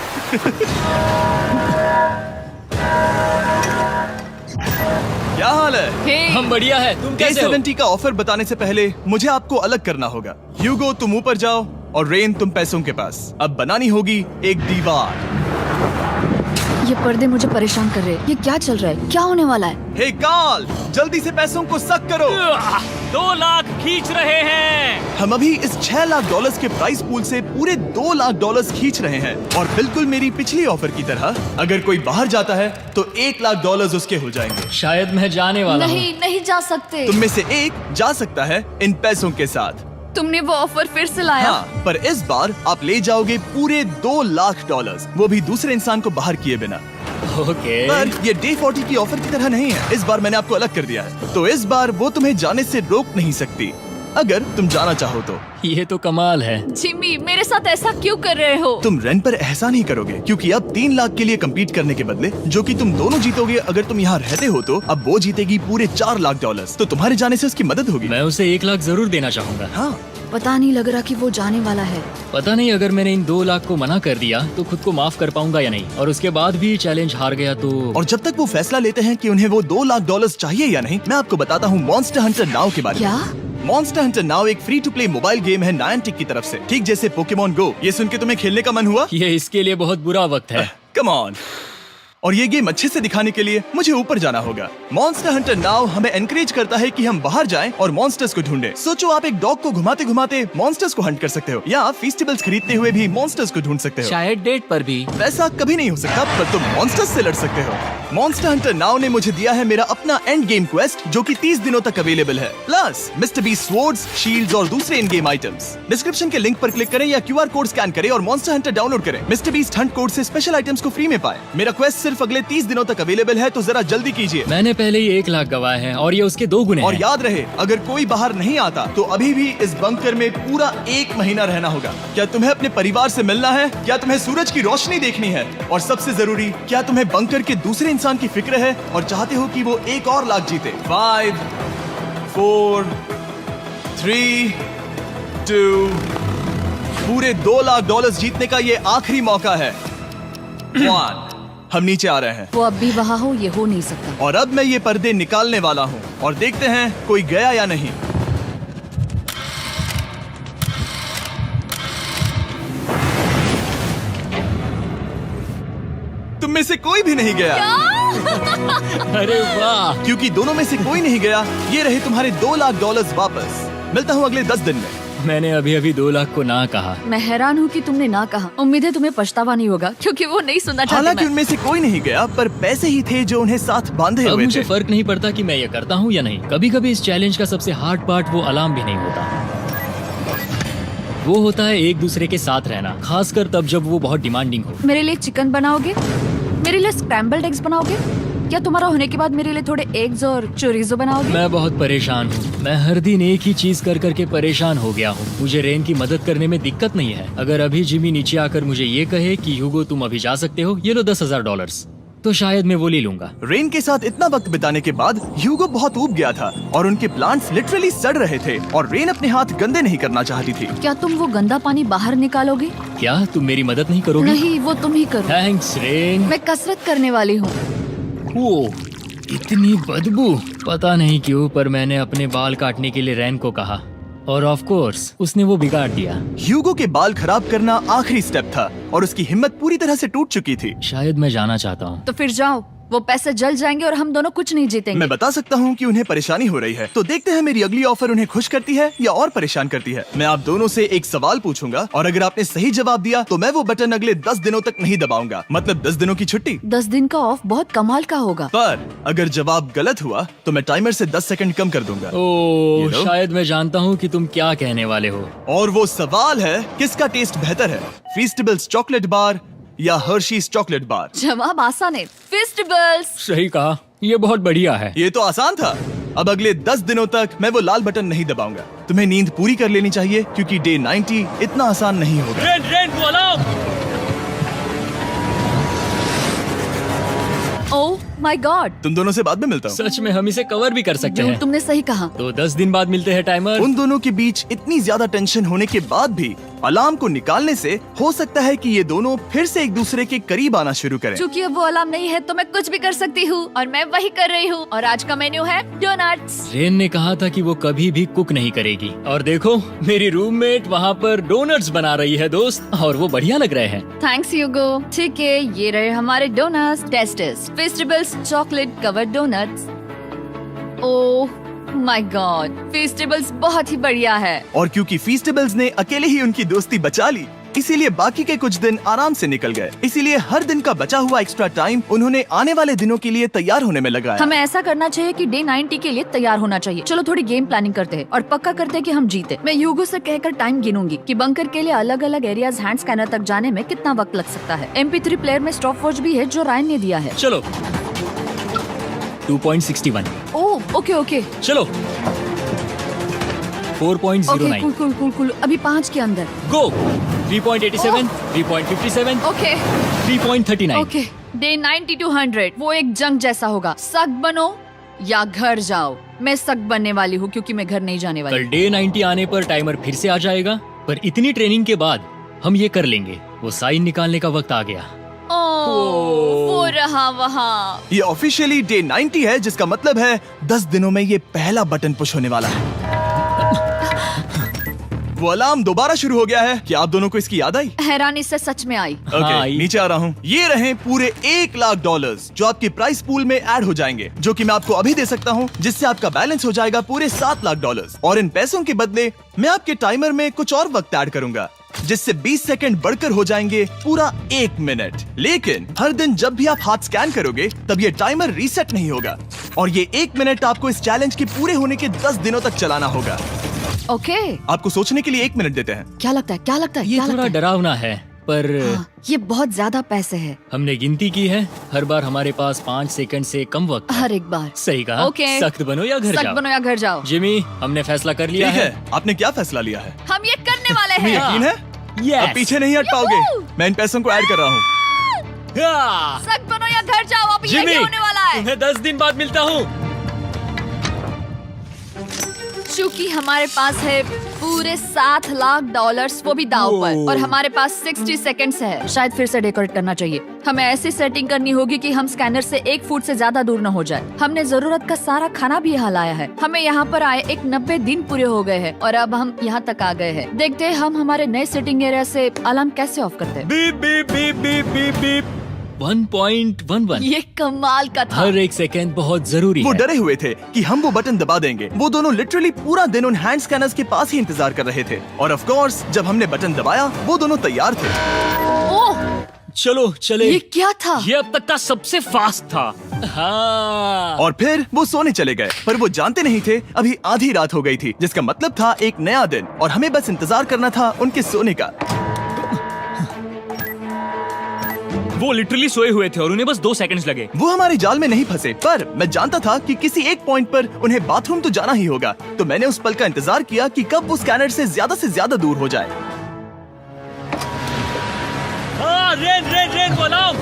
Speaker 1: क्या हाल है?
Speaker 3: हे,
Speaker 2: हम बढ़िया है, तुम
Speaker 1: डे
Speaker 2: कैसे हो?
Speaker 1: 70 का ऑफर बताने से पहले मुझे आपको अलग करना होगा। ह्यूगो तुम ऊपर जाओ और रेन तुम पैसों के पास। अब बनानी होगी एक दीवार।
Speaker 3: ये पर्दे मुझे परेशान कर रहे हैं। ये क्या चल रहा है? क्या होने वाला है?
Speaker 1: हे कार्ल, जल्दी से पैसों को सक करो।
Speaker 2: 2 लाख खींच रहे हैं।
Speaker 1: हम अभी इस $6 लाख के प्राइस पूल से पूरे $2 लाख खींच रहे हैं और बिल्कुल मेरी पिछली ऑफर की तरह अगर कोई बाहर जाता है तो $1 लाख उसके हो जाएंगे।
Speaker 2: शायद मैं जाने वाला हूँ।
Speaker 3: नहीं जा सकते।
Speaker 1: तुम में से एक जा सकता है इन पैसों के साथ।
Speaker 3: तुमने वो ऑफर फिर से लाया?
Speaker 1: हाँ, पर इस बार आप ले जाओगे पूरे $2 लाख, वो भी दूसरे इंसान को बाहर किए बिना।
Speaker 2: ओके।
Speaker 1: पर ये डे 40 की ऑफर की तरह नहीं है। इस बार मैंने आपको अलग कर दिया है, तो इस बार वो तुम्हें जाने से रोक नहीं सकती अगर तुम जाना चाहो तो।
Speaker 2: ये तो कमाल है।
Speaker 3: जिमी, मेरे साथ ऐसा क्यों कर रहे हो?
Speaker 1: तुम रेंट पर एहसान ही करोगे क्योंकि अब 3 लाख के लिए कम्पीट करने के बदले जो कि तुम दोनों जीतोगे अगर तुम यहाँ रहते हो, तो अब वो जीतेगी पूरे $4 लाख। तो तुम्हारे जाने से उसकी मदद होगी।
Speaker 2: मैं उसे 1 लाख जरूर देना चाहूंगा।
Speaker 1: हाँ,
Speaker 3: पता नहीं लग रहा कि वो जाने वाला है।
Speaker 2: पता नहीं अगर मैंने इन 2 लाख को मना कर दिया तो खुद को माफ कर पाऊंगा या नहीं, और उसके बाद भी चैलेंज हार गया तो।
Speaker 1: और जब तक वो फैसला लेते हैं कि उन्हें वो $2 लाख चाहिए या नहीं, मैं आपको बताता हूँ मॉन्स्टर हंटर नाउ के बारे में।
Speaker 3: क्या?
Speaker 1: मॉन्स्टर हंटर नाउ एक free to play mobile game है नायंटिक की तरफ से, ठीक जैसे पोकेमॉन गो। ये सुन के तुम्हें खेलने का मन हुआ?
Speaker 2: ये इसके लिए बहुत बुरा वक्त है।
Speaker 1: Come on. और ये गेम अच्छे से दिखाने के लिए मुझे ऊपर जाना होगा। मॉन्स्टर हंटर नाउ हमें एनकरेज करता है कि हम बाहर जाएं और मॉन्स्टर्स को ढूंढें। सोचो, आप एक डॉग को घुमाते घुमाते मॉन्स्टर्स को हंट कर सकते हो, या आप फेस्टिवल्स खरीदते हुए भी मॉन्स्टर्स को ढूंढ सकते हो।
Speaker 5: शायद डेट पर भी।
Speaker 1: वैसा कभी नहीं हो सकता, पर तुम मॉन्स्टर्स से लड़ सकते हो। मॉन्स्टर हंटर नाउ ने मुझे दिया है मेरा अपना एंड गेम क्वेस्ट जो कि 30 दिनों तक अवेलेबल है, plus mister B swords, shields और दूसरे इन गेम आइटम्स। डिस्क्रिप्शन के लिंक पर क्लिक करें या QR कोड स्कैन करें और मॉन्स्टर हंटर डाउनलोड करें। मिस्टर बीस्ट हंट कोड से स्पेशल आइटम्स को फ्री में पाएं। मेरा क्वेस्ट सिर्फ अगले 30 दिनों तक अवेलेबल है, तो जरा जल्दी कीजिए।
Speaker 2: मैंने पहले ही 1 लाख गवाए हैं और ये उसके 2 गुने
Speaker 1: और
Speaker 2: हैं।
Speaker 1: याद रहे, अगर कोई बाहर नहीं आता तो अभी भी इस बंकर में पूरा 1 महीना रहना होगा। क्या तुम्हें अपने परिवार से मिलना है? क्या तुम्हें सूरज की रोशनी देखनी है? और सबसे जरूरी, क्या तुम्हें बंकर के दूसरे इंसान की फिक्र है और चाहते हो कि वो 1 और लाख जीते? 5, 4, 3, 2, पूरे $2 लाख जीतने का ये आखिरी मौका है। 1, हम नीचे आ रहे हैं
Speaker 3: वो अब भी वहाँ हो, ये हो नहीं सकता।
Speaker 1: और अब मैं ये पर्दे निकालने वाला हूँ और देखते हैं कोई गया या नहीं। तुम में से कोई भी नहीं गया।
Speaker 2: अरे वाह।
Speaker 1: क्योंकि दोनों में से कोई नहीं गया, ये रहे तुम्हारे $2 लाख वापस। मिलता हूँ अगले 10 दिन में।
Speaker 2: मैंने अभी अभी 2 लाख को ना कहा।
Speaker 3: मैं हैरान हूँ कि तुमने ना कहा। उम्मीद है तुम्हें पछतावा नहीं होगा क्योंकि वो नहीं सुनना चाहते।
Speaker 1: हालांकि
Speaker 3: मैं।
Speaker 1: उनमें से कोई नहीं गया, पर पैसे ही थे जो उन्हें साथ बांधे
Speaker 2: अब
Speaker 1: हुए
Speaker 2: मुझे
Speaker 1: थे।
Speaker 2: फर्क नहीं पड़ता कि मैं ये करता हूँ या नहीं। कभी कभी इस चैलेंज का सबसे हार्ड पार्ट वो अलार्म भी नहीं होता, वो होता है एक दूसरे के साथ रहना, खासकर तब जब वो बहुत डिमांडिंग हो।
Speaker 3: मेरे लिए चिकन बनाओगे? मेरे लिए स्क्रैम्बल्ड एग्स बनाओगे? क्या तुम्हारा होने के बाद मेरे लिए थोड़े एग्स और चोरिजो बनाओगे?
Speaker 2: मैं बहुत परेशान हूँ। मैं हर दिन एक ही चीज कर करके परेशान हो गया हूँ। मुझे रेन की मदद करने में दिक्कत नहीं है। अगर अभी जिमी नीचे आकर मुझे ये कहे कि ह्यूगो तुम अभी जा सकते हो, ये लो $10,000, तो शायद मैं वो ले लूंगा।
Speaker 1: रेन के साथ इतना वक्त बिताने के बाद ह्यूगो बहुत ऊब गया था और उनके प्लांट्स लिटरली सड़ रहे थे और रेन अपने हाथ गंदे नहीं करना चाहती थी।
Speaker 3: क्या तुम वो गंदा पानी बाहर निकालोगे?
Speaker 2: क्या तुम मेरी मदद नहीं करोगी?
Speaker 3: नहीं, वो तुम ही करो।
Speaker 2: Thanks rain.
Speaker 3: मैं कसरत करने वाली हूँ।
Speaker 2: ओ, इतनी बदबू। पता नहीं क्यों, पर मैंने अपने बाल काटने के लिए रेन को कहा और ऑफ कोर्स उसने वो बिगाड़ दिया।
Speaker 1: ह्यूगो के बाल खराब करना आखिरी स्टेप था और उसकी हिम्मत पूरी तरह से टूट चुकी थी।
Speaker 2: शायद मैं जाना चाहता हूँ।
Speaker 3: तो फिर जाओ, वो पैसे जल जाएंगे और हम दोनों कुछ नहीं जीतेंगे।
Speaker 1: मैं बता सकता हूँ कि उन्हें परेशानी हो रही है, तो देखते हैं मेरी अगली ऑफर उन्हें खुश करती है या और परेशान करती है। मैं आप दोनों से एक सवाल पूछूंगा और अगर आपने सही जवाब दिया तो मैं वो बटन अगले 10 दिनों तक नहीं दबाऊंगा, मतलब 10 दिनों की छुट्टी।
Speaker 3: 10 दिन का ऑफ बहुत कमाल का होगा।
Speaker 1: पर अगर जवाब गलत हुआ तो मैं टाइमर से 10 सेकंड कम कर दूंगा।
Speaker 2: ओ,
Speaker 1: You know?
Speaker 2: शायद मैं जानता हूँ कि तुम क्या कहने वाले हो।
Speaker 1: और वो सवाल है, किसका टेस्ट बेहतर है, फेस्टिवल्स चॉकलेट बार या हर्शीज चॉकलेट बार?
Speaker 3: जवाब आसान है, फेस्टिवल्स।
Speaker 2: सही कहा, ये बहुत बढ़िया है।
Speaker 1: ये तो आसान था। अब अगले 10 दिनों तक मैं वो लाल बटन नहीं दबाऊंगा। तुम्हें नींद पूरी कर लेनी चाहिए क्योंकि डे 90 इतना आसान नहीं होगा।
Speaker 2: रेन, रेन को अलार्म।
Speaker 3: ओह माय गॉड,
Speaker 1: तुम दोनों से बाद में मिलता हूँ।
Speaker 2: सच में हम इसे कवर भी कर सकते हैं।
Speaker 3: तुमने सही कहा।
Speaker 2: तो 10 दिन बाद मिलते हैं टाइमर।
Speaker 1: उन दोनों के बीच इतनी ज्यादा टेंशन होने के बाद भी अलार्म को निकालने से हो सकता है कि ये दोनों फिर से एक दूसरे के करीब आना शुरू करें।
Speaker 3: क्योंकि अब वो अलार्म नहीं है तो मैं कुछ भी कर सकती हूँ और मैं वही कर रही हूँ। और आज का मेन्यू है डोनट्स।
Speaker 2: रेन ने कहा था कि वो कभी भी कुक नहीं करेगी और देखो मेरी रूममेट वहाँ पर डोनट्स बना रही है दोस्त, और वो बढ़िया लग रहे हैं।
Speaker 3: Thanks Hugo. ठीक है, ये रहे हमारे डोनट्स। टेस्टेस festivals chocolate covered donuts. Oh my God, festivals बहुत ही बढ़िया है।
Speaker 1: और क्योंकि फीस्टेबल्स ने अकेले ही उनकी दोस्ती बचा ली, इसीलिए बाकी के कुछ दिन आराम से निकल गए। इसीलिए हर दिन का बचा हुआ एक्स्ट्रा टाइम उन्होंने आने वाले दिनों के लिए तैयार होने में लगाया।
Speaker 3: हमें ऐसा करना चाहिए कि डे 90 के लिए तैयार होना चाहिए। चलो थोड़ी गेम प्लानिंग करते हैं और पक्का करते हैं कि हम जीते। मैं ह्यूगो से कहकर टाइम गिनूंगी कि बंकर के लिए अलग अलग एरियाज हैंड स्कैनर तक जाने में कितना वक्त लग सकता है। MP3 प्लेयर में स्टॉप वॉच भी है जो रायन ने दिया है।
Speaker 2: चलो 2.61।
Speaker 3: ओह ओके ओके
Speaker 2: चलो 4.09।
Speaker 3: Okay cool cool cool cool. अभी 5 के अंदर।
Speaker 2: गो 3.87, 3.57,
Speaker 3: ओके
Speaker 2: 3.39।
Speaker 3: ओके। डे 90 to 100 वो एक जंग जैसा होगा। सख्त बनो या घर जाओ। मैं सख्त बनने वाली हूँ क्योंकि मैं घर नहीं जाने वाली।
Speaker 2: कल डे 90 आने पर टाइमर फिर से आ जाएगा, पर इतनी ट्रेनिंग के बाद हम ये कर लेंगे। वो साइन निकालने का वक्त आ गया।
Speaker 3: वो रहा वहाँ।
Speaker 1: ये ऑफिशियली डे 90 है, जिसका मतलब है 10 दिनों में ये पहला बटन पुश होने वाला है। वो अलार्म दोबारा शुरू हो गया है। क्या आप दोनों को इसकी याद आई?
Speaker 3: हैरानी से सच में आई।
Speaker 1: ओके,
Speaker 2: हाँ,
Speaker 1: नीचे आ रहा हूँ। ये रहे पूरे $1,00,000 जो आपके प्राइस पूल में ऐड हो जाएंगे, जो कि मैं आपको अभी दे सकता हूँ, जिससे आपका बैलेंस हो जाएगा पूरे $7,00,000। और इन पैसों के बदले मैं आपके टाइमर में कुछ और वक्त ऐड करूंगा, जिससे 20 सेकंड बढ़कर हो जाएंगे पूरा 1 मिनट। लेकिन हर दिन जब भी आप हाथ स्कैन करोगे तब ये टाइमर रीसेट नहीं होगा, और ये 1 मिनट आपको इस चैलेंज के पूरे होने के 10 दिनों तक चलाना होगा।
Speaker 3: ओके।
Speaker 1: आपको सोचने के लिए 1 मिनट देते हैं।
Speaker 3: क्या लगता है? क्या लगता है?
Speaker 2: ये
Speaker 3: क्या
Speaker 2: थोड़ा
Speaker 3: लगता है?
Speaker 2: डरावना है, पर
Speaker 3: हाँ, ये बहुत ज्यादा पैसे है
Speaker 2: हमने गिनती की है। हर बार हमारे पास 5 सेकंड से कम वक्त है।
Speaker 3: हर एक बार।
Speaker 2: सही कहा।
Speaker 3: ओके।
Speaker 2: सख्त बनो या घर
Speaker 3: सख्त
Speaker 2: जाओ।
Speaker 3: बनो या घर जाओ।
Speaker 2: जिमी, हमने फैसला कर लिया
Speaker 1: ठीक
Speaker 2: है।
Speaker 1: है, आपने क्या फैसला लिया है?
Speaker 3: हम ये करने वाले
Speaker 1: तुम्हें
Speaker 3: हैं।
Speaker 1: यकीन है?
Speaker 2: Yes.
Speaker 1: अब पीछे नहीं हट पाओगे।
Speaker 3: यूहू!
Speaker 1: मैं इन पैसों को ऐड कर रहा हूँ।
Speaker 2: हाँ।
Speaker 3: सख्त बनो या घर जाओ। अब
Speaker 2: जिमी,
Speaker 3: यही होने वाला है।
Speaker 2: तुम्हें 10 दिन बाद मिलता हूँ।
Speaker 3: चूंकि हमारे पास है पूरे $7,00,000 वो भी दाव पर, और हमारे पास 60 सेकंड्स है। शायद फिर से डेकोरेट करना चाहिए। हमें ऐसी सेटिंग करनी होगी कि हम स्कैनर से 1 फुट से ज्यादा दूर न हो जाए। हमने जरूरत का सारा खाना भी यहाँ लाया है। हमें यहाँ पर आए 90 दिन पूरे हो गए हैं और अब हम यहाँ तक आ गए हैं। देखते हैं हम हमारे नए सेटिंग एरिया से अलार्म कैसे ऑफ करते हैं।
Speaker 2: Beep beep beep beep beep beep. 1.11।
Speaker 3: ये कमाल का था।
Speaker 2: हर एक सेकंड बहुत जरूरी
Speaker 1: वो
Speaker 2: है।
Speaker 1: डरे हुए थे कि हम वो बटन दबा देंगे। वो दोनों लिटरली पूरा दिन उन हैंड स्कैनर्स के पास ही इंतजार कर रहे थे, और ऑफ कोर्स जब हमने बटन दबाया वो दोनों तैयार थे।
Speaker 3: ओह,
Speaker 2: चलो चले।
Speaker 3: ये क्या था?
Speaker 2: ये अब तक का सबसे फास्ट था। हाँ।
Speaker 1: और फिर वो सोने चले गए, पर वो जानते नहीं थे अभी आधी रात हो गई थी, जिसका मतलब था एक नया दिन, और हमें बस इंतजार करना था उनके सोने का।
Speaker 2: वो लिटरली सोए हुए थे और उन्हें बस 2 सेकंड्स लगे।
Speaker 1: वो हमारे जाल में नहीं फंसे, पर मैं जानता था कि किसी एक पॉइंट पर उन्हें बाथरूम तो जाना ही होगा, तो मैंने उस पल का इंतजार किया कि कब वो स्कैनर से ज्यादा दूर हो जाए।
Speaker 2: हाँ, रेन रेन रेन बोलाओ।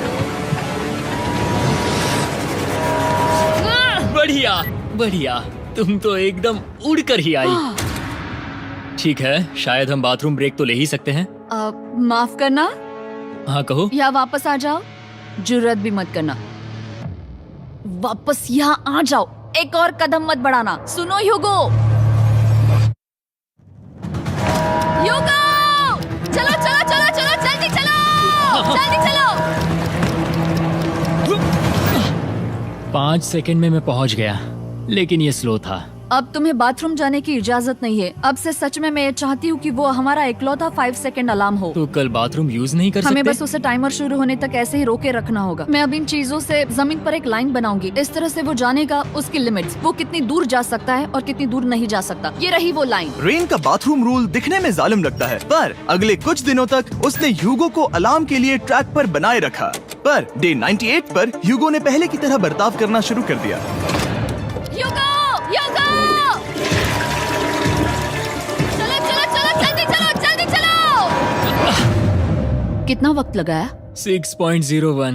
Speaker 2: बढ़िया बढ़िया, तुम तो एकदम उड़कर ही आई। ठीक है, शायद हम बाथरूम ब्रेक तो ले ही सकते हैं।
Speaker 3: माफ करना
Speaker 2: हाँ कहो।
Speaker 3: या वापस आ जाओ। जुर्रत भी मत करना। वापस यहाँ आ जाओ। एक और कदम मत बढ़ाना। सुनो ह्यूगो। ह्यूगो, चलो चलो चलो चलो, जल्दी चलो, जल्दी चलो।
Speaker 2: 5 सेकंड में मैं पहुंच गया, लेकिन ये स्लो था।
Speaker 3: अब तुम्हें बाथरूम जाने की इजाजत नहीं है। अब से सच में मैं चाहती हूँ कि वो हमारा इकलौता 5 सेकंड अलार्म हो।
Speaker 2: तो कल बाथरूम यूज नहीं कर
Speaker 3: हमें
Speaker 2: सकते?
Speaker 3: बस उसे टाइमर शुरू होने तक ऐसे ही रोके रखना होगा। मैं अब इन चीजों से जमीन पर एक लाइन बनाऊंगी। इस तरह से वो जानेगा उसकी लिमिट्स, वो कितनी दूर जा सकता है और कितनी दूर नहीं जा सकता। ये रही वो लाइन।
Speaker 1: रेन का बाथरूम रूल दिखने में जालिम लगता है, पर अगले कुछ दिनों तक उसने ह्यूगो को अलार्म के लिए ट्रैक पर बनाए रखा। पर डे 98 पर ह्यूगो ने पहले की तरह बर्ताव करना शुरू कर दिया।
Speaker 3: ह्यूगो, ह्यूगो! चलो चलो चलो, जल्दी चलो, जल्दी चलो। कितना वक्त लगाया?
Speaker 2: 6.01।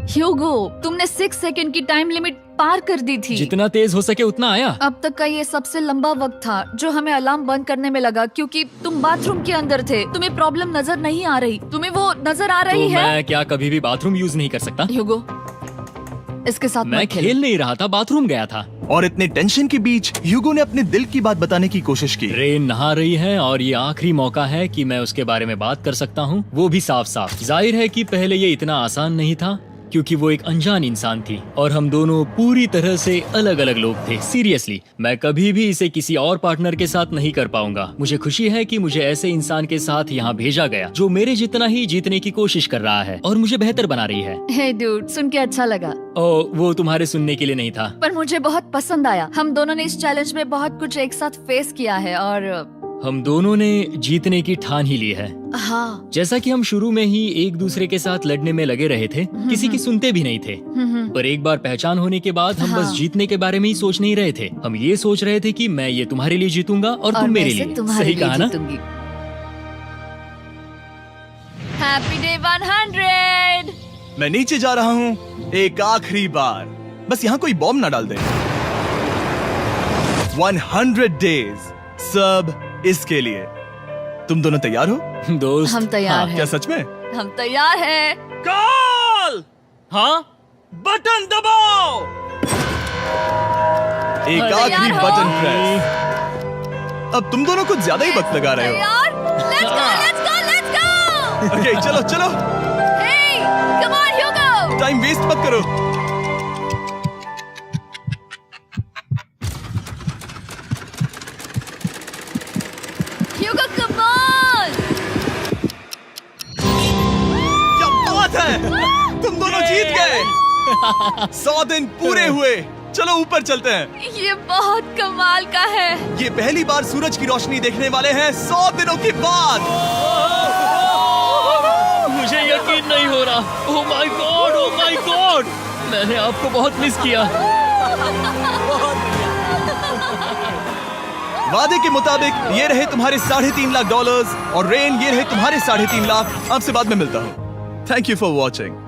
Speaker 3: ह्यूगो, तुमने 6 सेकंड की टाइम लिमिट पार कर दी थी।
Speaker 2: जितना तेज हो सके उतना आया।
Speaker 3: अब तक का ये सबसे लंबा वक्त था जो हमें अलार्म बंद करने में लगा, क्योंकि तुम बाथरूम के अंदर थे। तुम्हें प्रॉब्लम नजर नहीं आ रही, तुम्हें वो नजर आ
Speaker 2: तो
Speaker 3: रही है?
Speaker 2: मैं क्या कभी भी बाथरूम यूज नहीं कर सकता?
Speaker 3: ह्यूगो, इसके साथ
Speaker 2: मैं
Speaker 3: मत खेलो।
Speaker 2: खेल नहीं रहा था, बाथरूम गया था।
Speaker 1: और इतने टेंशन के बीच ह्यूगो ने अपने दिल की बात बताने की कोशिश की।
Speaker 2: रेन नहा रही है और ये आखिरी मौका है कि मैं उसके बारे में बात कर सकता हूँ, वो भी साफ साफ। जाहिर है कि पहले ये इतना आसान नहीं था क्योंकि वो एक अनजान इंसान थी और हम दोनों पूरी तरह से अलग अलग लोग थे। सीरियसली, मैं कभी भी इसे किसी और पार्टनर के साथ नहीं कर पाऊंगा। मुझे खुशी है कि मुझे ऐसे इंसान के साथ यहाँ भेजा गया जो मेरे जितना ही जीतने की कोशिश कर रहा है और मुझे बेहतर बना रही है।
Speaker 3: हे डूड, सुन के अच्छा लगा,
Speaker 2: ओ, वो तुम्हारे सुनने के लिए नहीं था।
Speaker 3: पर मुझे बहुत पसंद आया। हम दोनों ने इस चैलेंज में बहुत कुछ एक साथ फेस किया है और
Speaker 2: हम दोनों ने जीतने की ठान ही ली है।
Speaker 3: हाँ।
Speaker 2: जैसा कि हम शुरू में ही एक दूसरे के साथ लड़ने में लगे रहे थे, किसी की सुनते भी नहीं थे। पर एक बार पहचान होने के बाद हम बस जीतने के बारे में ही सोच नहीं रहे थे। हम ये सोच रहे थे कि मैं ये तुम्हारे लिए जीतूंगा और तुम मेरे लिए। सही कहा ना?
Speaker 3: Happy day 100।
Speaker 1: मैं नीचे जा रहा हूँ एक आखिरी बार, बस यहाँ कोई बॉम्ब ना डाल दे। 100 डेज, सब इसके लिए। तुम दोनों तैयार हो?
Speaker 2: दोस्त,
Speaker 3: हम तैयार
Speaker 2: हाँ,
Speaker 3: हैं।
Speaker 1: क्या सच में?
Speaker 3: हम तैयार हैं।
Speaker 1: कॉल!
Speaker 2: हाँ,
Speaker 1: बटन दबाओ। एक आखिरी
Speaker 3: तैयार हो?
Speaker 1: Button press. अब तुम दोनों कुछ ज्यादा ही वक्त लगा रहे हो।
Speaker 3: तैयार? Let's go, let's go, let's go!
Speaker 1: Okay, चलो चलो,
Speaker 3: Hey, come on, Hugo!
Speaker 1: Time waste मत करो।
Speaker 3: Hugo, come on!
Speaker 1: क्या बात है, तुम दोनों जीत गए। 100 दिन पूरे हुए। चलो ऊपर चलते हैं।
Speaker 3: ये बहुत कमाल का है।
Speaker 1: ये पहली बार सूरज की रोशनी देखने वाले हैं 100 दिनों के बाद।
Speaker 2: मुझे यकीन नहीं हो रहा। ओह my God, oh my God, मैंने आपको बहुत मिस किया।
Speaker 1: वादे के मुताबिक ये रहे तुम्हारे $3.5 लाख और रेन ये रहे तुम्हारे 3.5 लाख। आपसे बाद में मिलता हूँ। Thank you for watching.